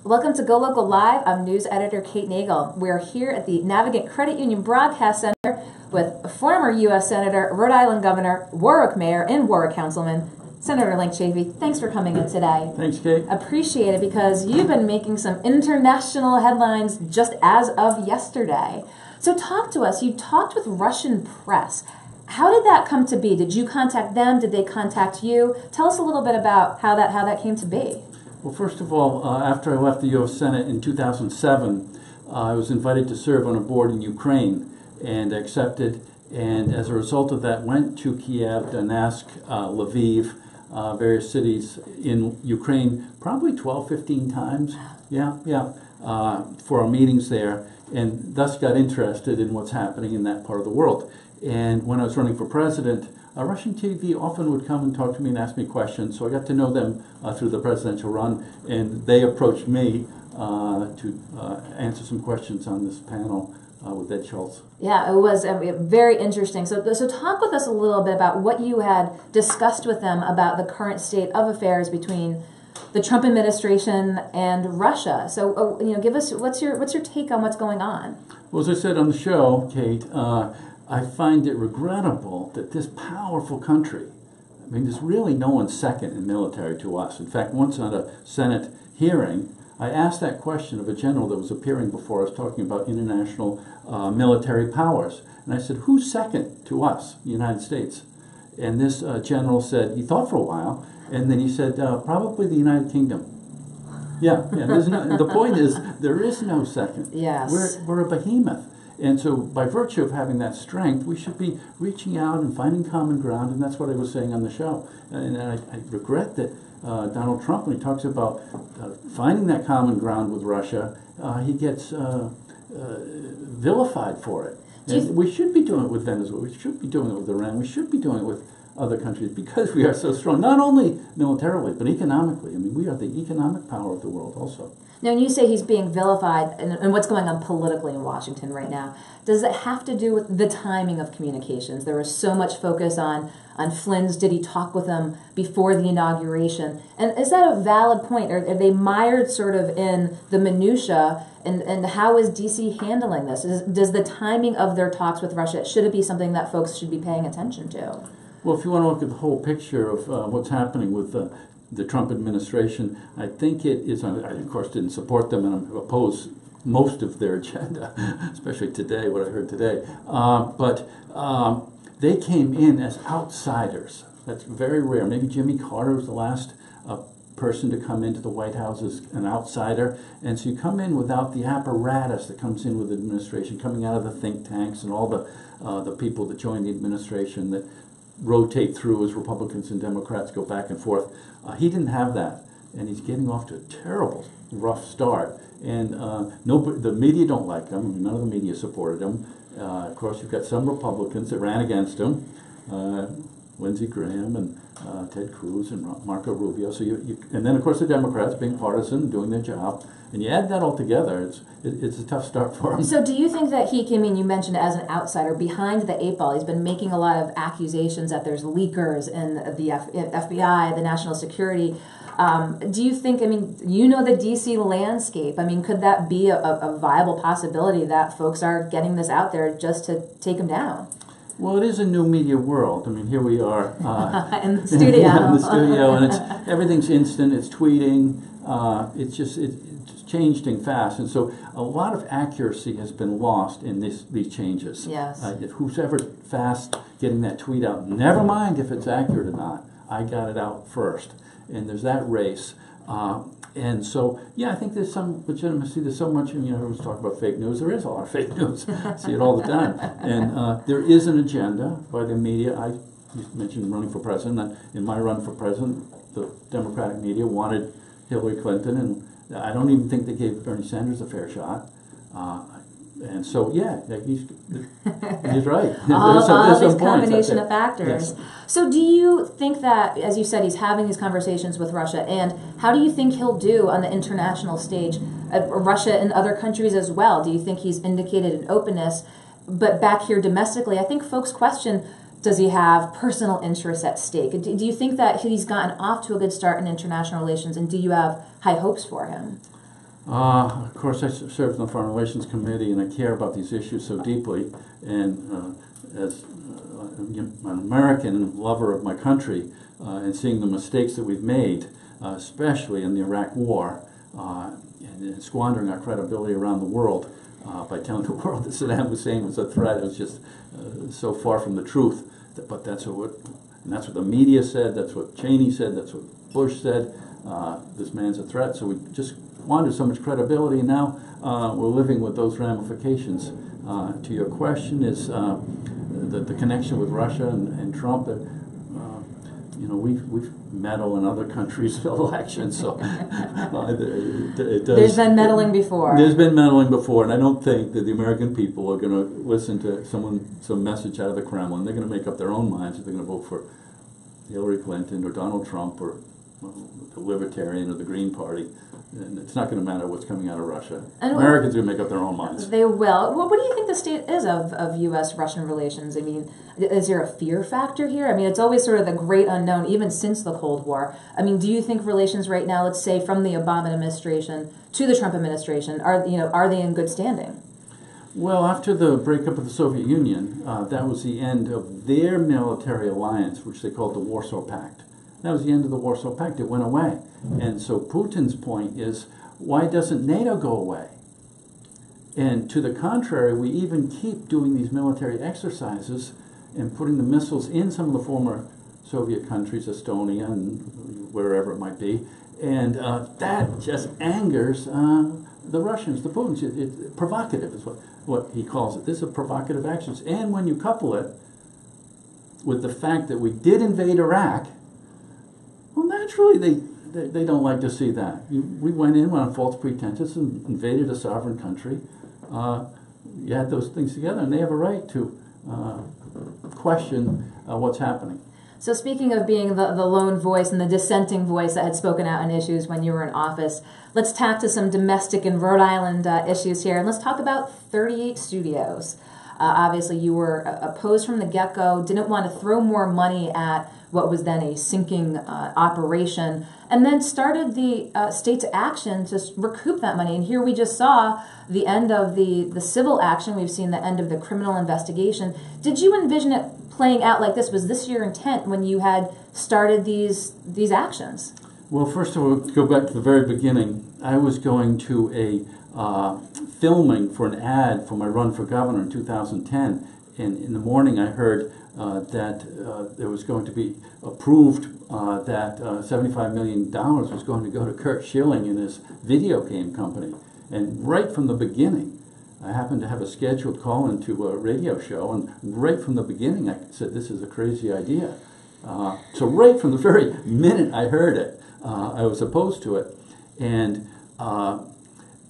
Welcome to Go Local Live. I'm news editor Kate Nagel. We're here at the Navigant Credit Union Broadcast Center with former U.S. Senator, Rhode Island Governor, Warwick Mayor, and Warwick Councilman, Senator Link Chafee. Thanks for coming in today. Thanks, Kate. Appreciate it because you've been making some international headlines just as of yesterday. So talk to us. You talked with Russian press. How did that come to be? Did you contact them? Did they contact you? Tell us a little bit about how that came to be. Well, first of all, after I left the U.S. Senate in 2007, I was invited to serve on a board in Ukraine and accepted. And as a result of that, went to Kiev, Donetsk, Lviv, various cities in Ukraine, probably 12, 15 times. For our meetings there, and thus got interested in what's happening in that part of the world. And when I was running for president, Russian TV often would come and talk to me and ask me questions, so I got to know them through the presidential run, and they approached me to answer some questions on this panel with Ed Schultz. Yeah, it was very interesting. So talk with us a little bit about what you had discussed with them about the current state of affairs between the Trump administration and Russia. So, give us what's your take on what's going on? Well, as I said on the show, Kate, I find it regrettable that this powerful country, I mean, there's really no one second in military to us. In fact, once on a Senate hearing, I asked that question of a general that was appearing before us talking about international military powers. And I said, who's second to us, the United States? And this general said, he thought for a while, and then he said, probably the United Kingdom. Yeah. The point is, there is no second. Yes. We're a behemoth. And so by virtue of having that strength, we should be reaching out and finding common ground, and that's what I was saying on the show. And I regret that Donald Trump, when he talks about finding that common ground with Russia, he gets vilified for it. And we should be doing it with Venezuela, we should be doing it with Iran, we should be doing it with other countries because we are so strong, not only militarily, but economically. I mean, we are the economic power of the world also. Now, when you say he's being vilified and what's going on politically in Washington right now, does it have to do with the timing of communications? There was so much focus on Flynn's, did he talk with them before the inauguration? And is that a valid point? Are they mired sort of in the minutia? And how is D.C. handling this? Does the timing of their talks with Russia, should it be something that folks should be paying attention to? Well, if you want to look at the whole picture of what's happening with the Trump administration, I think it is, I of course didn't support them and I oppose most of their agenda, especially today, what I heard today. But they came in as outsiders. That's very rare. Maybe Jimmy Carter was the last person to come into the White House as an outsider. And so you come in without the apparatus that comes in with the administration, coming out of the think tanks and all the people that join the administration that rotate through as Republicans and Democrats go back and forth. He didn't have that, and he's getting off to a terrible, rough start. And the media don't like him. I mean, none of the media supported him. Of course, you've got some Republicans that ran against him, Lindsey Graham and Ted Cruz and Marco Rubio. So and then of course the Democrats being partisan, doing their job, and you add that all together, it's a tough start for him. So do you think that he came in, you mentioned as an outsider, behind the eight ball? He's been making a lot of accusations that there's leakers in the FBI, the national security. Do you think, I mean, you know the D.C. landscape. I mean, could that be a viable possibility that folks are getting this out there just to take him down? Well, it is a new media world. I mean, here we are in the studio. In the studio, and everything's instant. It's tweeting. It's changing fast, and so a lot of accuracy has been lost in these changes. Yes. If who's ever fast getting that tweet out, never mind if it's accurate or not. I got it out first, and there's that race. And so, yeah, I think there's some legitimacy. There's so much, everyone's talking about fake news. There is a lot of fake news. I see it all the time. And there is an agenda by the media. I mentioned running for president. In my run for president, the Democratic media wanted Hillary Clinton, and I don't even think they gave Bernie Sanders a fair shot. And so, yeah, he's right. All these combination of factors. Yes. So do you think that, as you said, he's having these conversations with Russia, and how do you think he'll do on the international stage, Russia and other countries as well? Do you think he's indicated an openness? But back here domestically, I think folks question, does he have personal interests at stake? Do you think that he's gotten off to a good start in international relations, and do you have high hopes for him? Of course, I served on the Foreign Relations Committee, and I care about these issues so deeply. And as an American lover of my country, and seeing the mistakes that we've made, especially in the Iraq War, and squandering our credibility around the world by telling the world that Saddam Hussein was a threat, it was just so far from the truth. But that's what the media said. That's what Cheney said. That's what Bush said. This man's a threat. So we just squandered so much credibility, and now we're living with those ramifications. To your question, is the connection with Russia and Trump? We've meddled in other countries' elections, so it does. There's been meddling before. There's been meddling before, and I don't think that the American people are going to listen to some message out of the Kremlin. They're going to make up their own minds if they're going to vote for Hillary Clinton or Donald Trump or the Libertarian or the Green Party. And it's not going to matter what's coming out of Russia. And Americans are going to make up their own minds. They will. Well, what do you think the state is of U.S.-Russian relations? I mean, is there a fear factor here? I mean, it's always sort of the great unknown, even since the Cold War. I mean, do you think relations right now, let's say from the Obama administration to the Trump administration, are they in good standing? Well, after the breakup of the Soviet Union, that was the end of their military alliance, which they called the Warsaw Pact. That was the end of the Warsaw Pact. It went away. And so Putin's point is, why doesn't NATO go away? And to the contrary, we even keep doing these military exercises and putting the missiles in some of the former Soviet countries, Estonia and wherever it might be. And that just angers the Russians, the Putins. It's provocative is what he calls it. This is provocative actions. And when you couple it with the fact that we did invade Iraq, well, naturally, they don't like to see that. We went in on false pretenses and invaded a sovereign country. You had those things together, and they have a right to question what's happening. So speaking of being the lone voice and the dissenting voice that had spoken out on issues when you were in office, let's tack to some domestic and Rhode Island issues here, and let's talk about 38 Studios. Obviously, you were opposed from the get-go, didn't want to throw more money at what was then a sinking operation, and then started the state's action to recoup that money. And here we just saw the end of the civil action. We've seen the end of the criminal investigation. Did you envision it playing out like this? Was this your intent when you had started these actions? Well, first of all, go back to the very beginning. I was going to a filming for an ad for my run for governor in 2010, and in the morning I heard that there was going to be approved that $75 million was going to go to Kurt Schilling and his video game company. And right from the beginning, I happened to have a scheduled call into a radio show, and right from the beginning I said, this is a crazy idea. So right from the very minute I heard it, I was opposed to it. And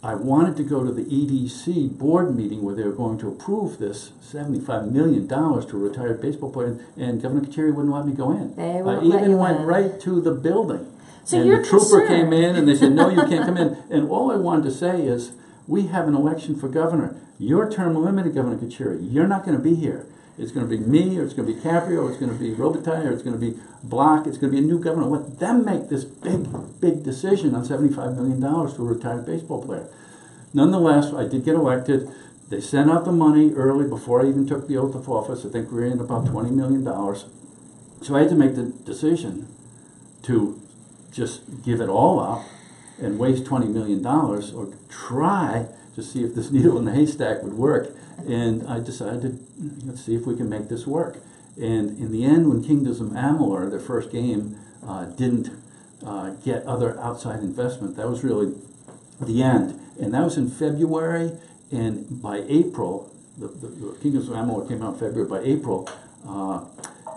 I wanted to go to the EDC board meeting where they were going to approve this $75 million to a retired baseball player, and Governor Kacheri wouldn't let me go in. I even went right to the building. So and you're the trooper concerned. came in and they said, no, you can't come in. And all I wanted to say is, we have an election for governor. Your term limited, Governor Kacheri. You're not going to be here. It's going to be me, or it's going to be Caprio, or it's going to be Robitaille, or it's going to be Block. It's going to be a new governor. Let them make this big decision on $75 million to a retired baseball player. Nonetheless, I did get elected. They sent out the money early before I even took the oath of office. I think we were in about $20 million. So I had to make the decision to just give it all up and waste $20 million, or try to see if this needle in the haystack would work. And I decided, let's see if we can make this work. And in the end, when Kingdoms of Amalur, their first game, didn't get other outside investment, that was really the end. And that was in February, and by April, the Kingdoms of Amalur came out in February. By April,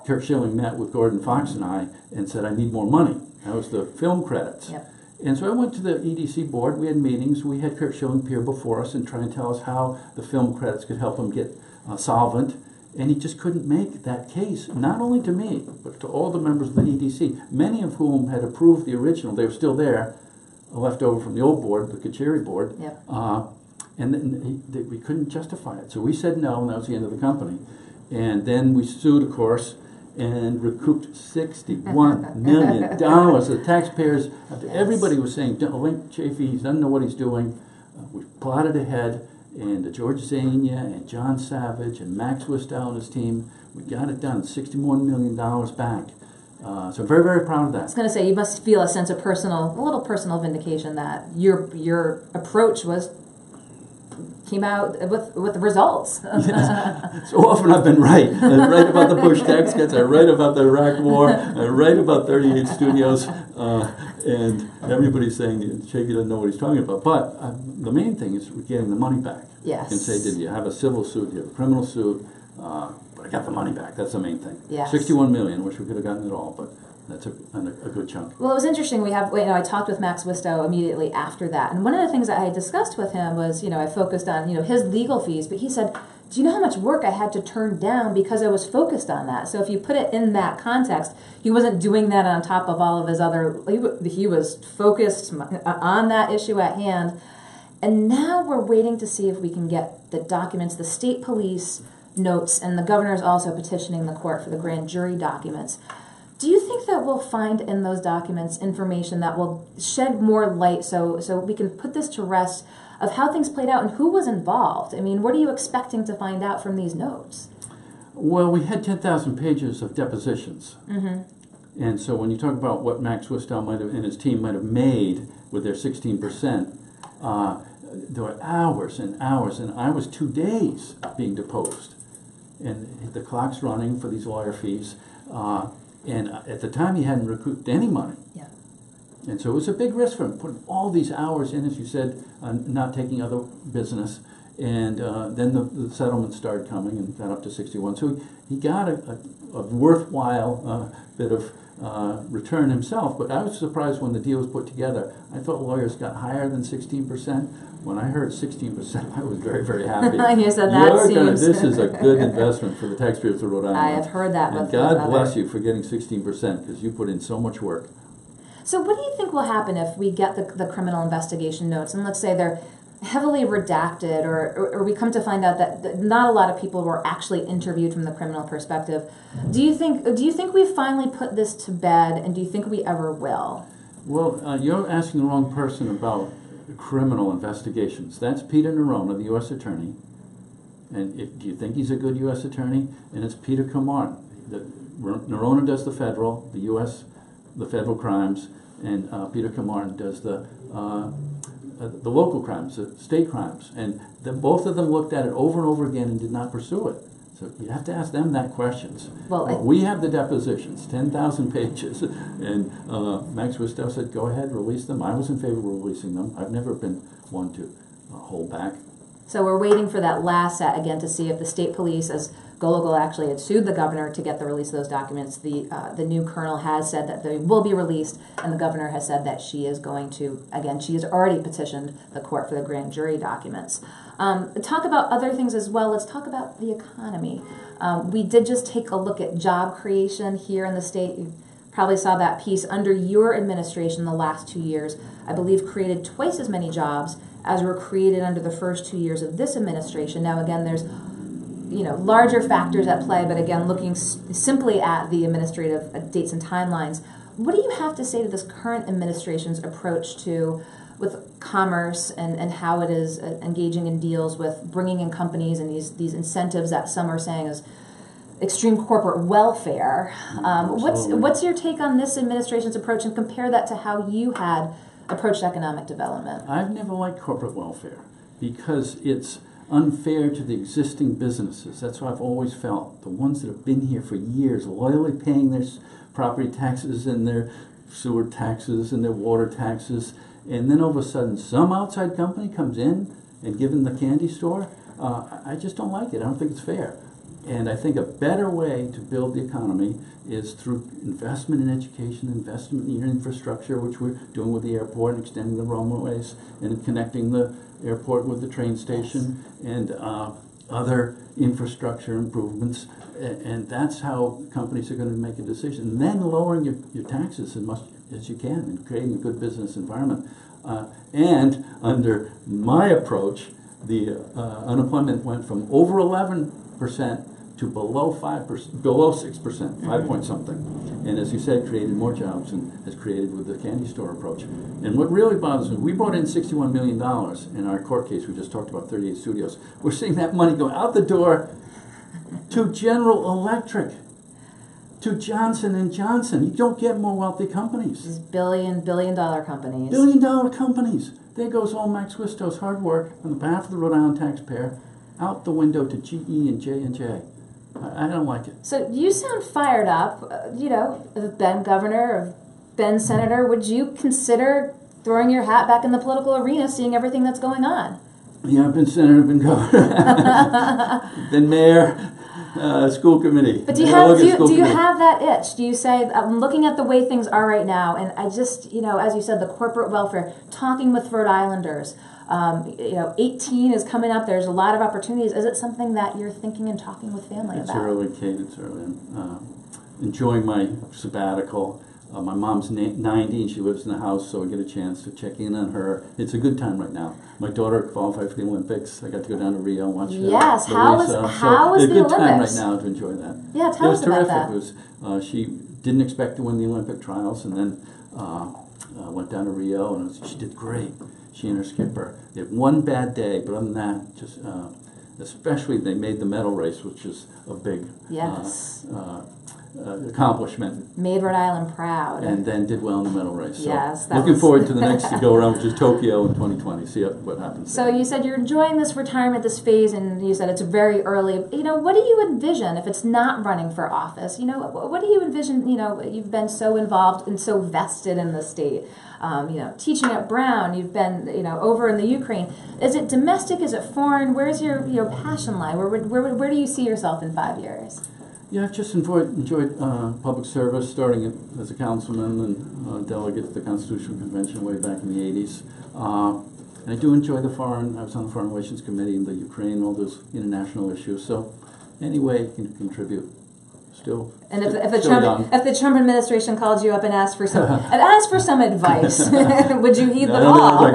Kurt Schilling met with Gordon Fox and I and said, I need more money. That was the film credits. Yep. And so I went to the EDC board. We had meetings. We had Kurt Schilling appear before us and try and tell us how the film credits could help him get solvent. And he just couldn't make that case, not only to me, but to all the members of the EDC, many of whom had approved the original. They were still there, left over from the old board, the Kacheri board. Yep. And then we couldn't justify it. So we said no, and that was the end of the company. And then we sued, of course, and recouped $61 million. The taxpayers, everybody was saying, Chafee, he doesn't know what he's doing. We plotted ahead, and George Zania and John Savage and Max Wistow and his team, we got it done, $61 million back. So very, very proud of that. I was going to say, you must feel a sense of a little personal vindication that your approach came out with the results. Yes. So often I've been right. I'm right about the Bush tax cuts, I'm right about the Iraq War, I'm right about 38 Studios, and everybody's saying Chafee doesn't know what he's talking about. But the main thing is getting the money back. Yes. And say, did you have a civil suit, did you have a criminal suit, but I got the money back. That's the main thing. Yes. $61 million, wish we could have gotten it all, but that's a good chunk. Well, it was interesting. I talked with Max Wistow immediately after that, and one of the things that I had discussed with him was, I focused on, his legal fees, but he said, do you know how much work I had to turn down because I was focused on that? So if you put it in that context, he wasn't doing that on top of all of his other, he was focused on that issue at hand, and now we're waiting to see if we can get the documents, the state police notes, and the governor's also petitioning the court for the grand jury documents. Do you think that we'll find in those documents information that will shed more light so we can put this to rest of how things played out and who was involved? I mean, what are you expecting to find out from these notes? Well, we had 10,000 pages of depositions. Mm-hmm. And so when you talk about what Max Wistow and his team might have made with their 16%, there were hours and hours, and I was 2 days being deposed. And the clock's running for these lawyer fees. And at the time, he hadn't recouped any money. Yeah. And so it was a big risk for him, putting all these hours in, as you said, not taking other business. And then the settlement started coming and got up to 61. So he got a worthwhile bit of return himself. But I was surprised when the deal was put together. I thought lawyers got higher than 16%. When I heard 16%, I was very, very happy. You said that this is a good investment for the taxpayers of Rhode Island. I have heard that. And God bless you for getting 16% because you put in so much work. So what do you think will happen if we get the criminal investigation notes, and let's say they're heavily redacted, or we come to find out that not a lot of people were actually interviewed from the criminal perspective? Do you think we've finally put this to bed, and do you think we ever will? Well, you're asking the wrong person about criminal investigations. That's Peter Nerona, the U.S. Attorney. And do you think he's a good U.S. Attorney? And it's Peter Camarn. Nerona does the federal, the federal crimes, and Peter Camarn does the local crimes, the state crimes. And both of them looked at it over and over again and did not pursue it. So you have to ask them that questions. Well, we have the depositions, 10,000 pages, and Max Wistow said, go ahead, release them. I was in favor of releasing them. I've never been one to hold back. So we're waiting for that last set again to see if the state police, as Gologal actually had sued the governor to get the release of those documents. The new colonel has said that they will be released, and the governor has said that she is going to, again, she has already petitioned the court for the grand jury documents. Talk about other things as well. Let's talk about the economy. We did just take a look at job creation here in the state. You probably saw that piece under your administration the last 2 years. I believe created twice as many jobs as were created under the first 2 years of this administration. Now, again, there's larger factors at play, but again, looking simply at the administrative dates and timelines, what do you have to say to this current administration's approach with commerce and how it is engaging in deals with bringing in companies and these incentives that some are saying is extreme corporate welfare? What's your take on this administration's approach, and compare that to how you had approached economic development? I've never liked corporate welfare because it's unfair to the existing businesses. That's what I've always felt. The ones that have been here for years, loyally paying their property taxes and their sewer taxes and their water taxes, and then all of a sudden some outside company comes in and gives them the candy store. I just don't like it. I don't think it's fair. And I think a better way to build the economy is through investment in education, investment in infrastructure, which we're doing with the airport and extending the runways and connecting the airport with the train station, and other infrastructure improvements. And that's how companies are going to make a decision. And then lowering your taxes as much as you can and creating a good business environment. And under my approach, the unemployment went from over 11% to to below 5%, below 6%, 5 point something. And as you said, created more jobs and has created with the candy store approach. And what really bothers me, we brought in $61 million in our court case. We just talked about 38 studios. We're seeing that money go out the door to General Electric, to Johnson & Johnson. You don't get more wealthy companies. These billion-dollar companies. Billion-dollar companies. There goes all Max Wisto's hard work on behalf of the Rhode Island taxpayer out the window to GE and J&J. I don't like it. So you sound fired up. If Ben governor, or Ben senator, would you consider throwing your hat back in the political arena, seeing everything that's going on? Yeah, I've been senator, been governor, been mayor, school committee. But do you have that itch? Do you say, I'm looking at the way things are right now, and I just, as you said, the corporate welfare, talking with Rhode Islanders, 18 is coming up. There's a lot of opportunities. Is it something that you're thinking and talking with family about? It's early, Kate. It's early. I'm enjoying my sabbatical. My mom's 90 and she lives in the house, so I get a chance to check in on her. It's a good time right now. My daughter qualified for the Olympics. I got to go down to Rio and watch Yes, how was the Olympics? It's a good time right now to enjoy that. Yeah, tell us about that. It was terrific. She didn't expect to win the Olympic trials, and then went down to Rio, and she did great. She and her skipper. They had one bad day, but other than that, just especially they made the medal race, which is a big accomplishment. Made Rhode Island proud. And then did well in the medal race. So yes. Looking forward to the next to go around, which is Tokyo in 2020. See what happens. So you said you're enjoying this retirement, this phase, and you said it's very early. What do you envision if it's not running for office? What do you envision? You've been so involved and so vested in the state. Teaching at Brown, you've been, over in the Ukraine. Is it domestic? Is it foreign? Where's your passion lie? Where do you see yourself in 5 years? Yeah, I've just enjoyed public service, starting as a councilman and delegate to the Constitutional Convention way back in the 80s. And I do enjoy I was on the Foreign Relations Committee in the Ukraine, all those international issues. So any way you can contribute. And if the Trump administration called you up and asked for some advice, would you heed the call?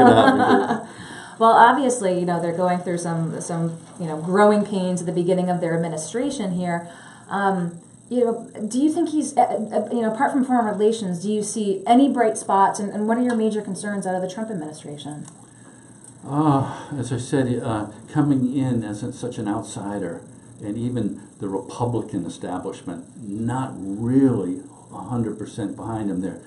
Well, obviously, they're going through some growing pains at the beginning of their administration here. Do you think he's apart from foreign relations, do you see any bright spots, and what are your major concerns out of the Trump administration? As I said, coming in as such an outsider. And even the Republican establishment, not really 100% behind him. They're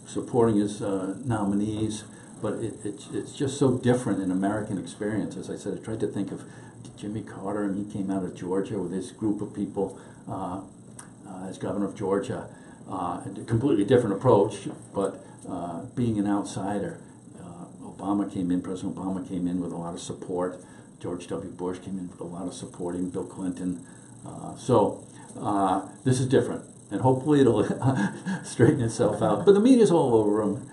supporting his nominees, but it's just so different in American experience. As I said, I tried to think of Jimmy Carter, and he came out of Georgia with his group of people as governor of Georgia. A completely different approach, but being an outsider. President Obama came in with a lot of support. George W. Bush came in with a lot of support, even Bill Clinton. This is different, and hopefully it'll straighten itself out. But the media's all over him.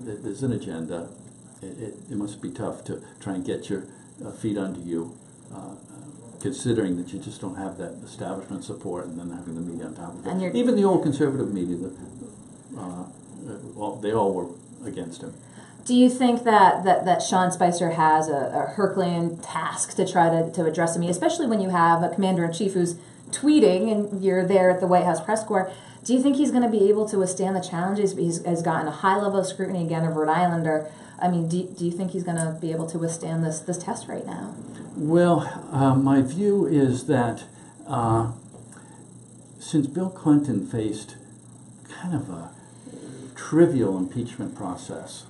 There's an agenda. It must be tough to try and get your feet under you, considering that you just don't have that establishment support, and then having the media on top of it. Even the old conservative media, they all were against him. Do you think that Sean Spicer has a Herculean task to try to address him, especially when you have a commander-in-chief who's tweeting and you're there at the White House press corps? Do you think he's going to be able to withstand the challenges? He's gotten a high level of scrutiny again of Rhode Islander. I mean, do you think he's going to be able to withstand this test right now? Well, my view is that since Bill Clinton faced kind of a trivial impeachment process,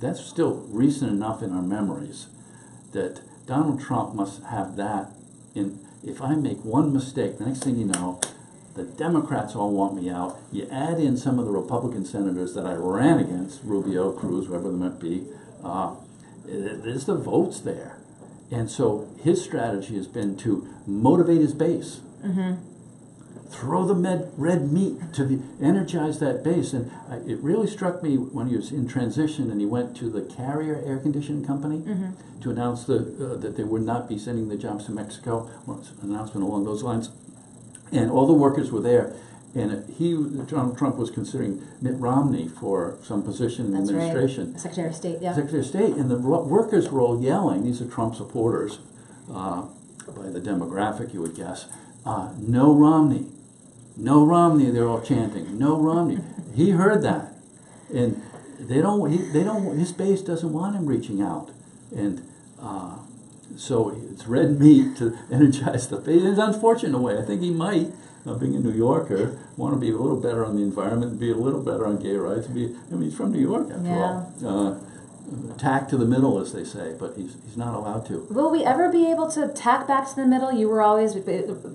that's still recent enough in our memories that Donald Trump must have that in. If I make one mistake, the next thing you know, the Democrats all want me out. You add in some of the Republican senators that I ran against, Rubio, Cruz, whoever they might be, there's the votes there. And so his strategy has been to motivate his base. Mm-hmm. Throw the red meat to energize that base. And it really struck me when he was in transition and he went to the Carrier Air Conditioning Company to announce that they would not be sending the jobs to Mexico, or an announcement along those lines. And all the workers were there. And Donald Trump was considering Mitt Romney for some position in the administration. Right. Secretary of State, yeah. Secretary of State. And the workers were all yelling, these are Trump supporters, by the demographic, you would guess. No Romney. No Romney, they're all chanting. No Romney. He heard that. And his base doesn't want him reaching out. And so it's red meat to energize the base. It's unfortunate in a way. I think he might, being a New Yorker, want to be a little better on the environment, be a little better on gay rights. He's from New York, after all. Tack to the middle, as they say, but he's not allowed to. Will we ever be able to tack back to the middle? You were always a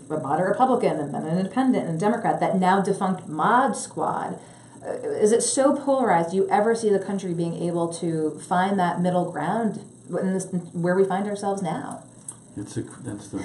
moderate Republican and then an independent and a Democrat, that now defunct Mod Squad. Is it so polarized? Do you ever see the country being able to find that middle ground where we find ourselves now? That's the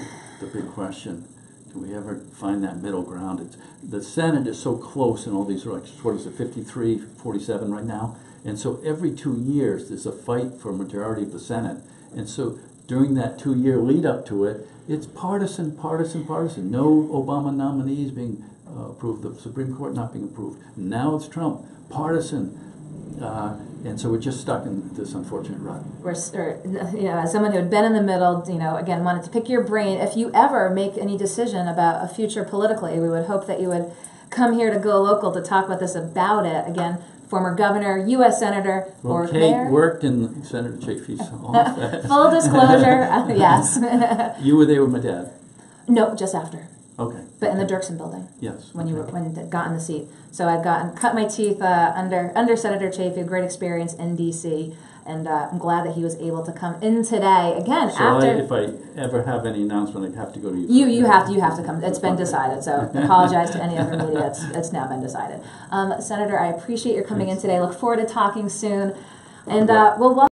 big question. Do we ever find that middle ground? The Senate is so close in all these elections. What is it, 53, 47 right now? And so every 2 years there's a fight for a majority of the Senate. And so during that 2-year lead up to it, it's partisan. No Obama nominees being approved, the Supreme Court not being approved. Now it's Trump, partisan. And so we're just stuck in this unfortunate rut. As someone who had been in the middle, again, wanted to pick your brain. If you ever make any decision about a future politically, we would hope that you would come here to Go Local to talk with us about it. Again, former governor, U.S. senator, or Kate mayor. Worked in Senator Chafee's office. Full disclosure, yes. You were there with my dad? No, just after. Okay. But in the Dirksen building. Yes. When you got in the seat. So I'd cut my teeth under Senator Chafee, a great experience in D.C., and I'm glad that he was able to come in today. Again, so if I ever have any announcement, I have to go to you. You have to come. It's been decided. So apologize to any other media. It's now been decided. Senator, I appreciate your coming in today. Look forward to talking soon, and we'll welcome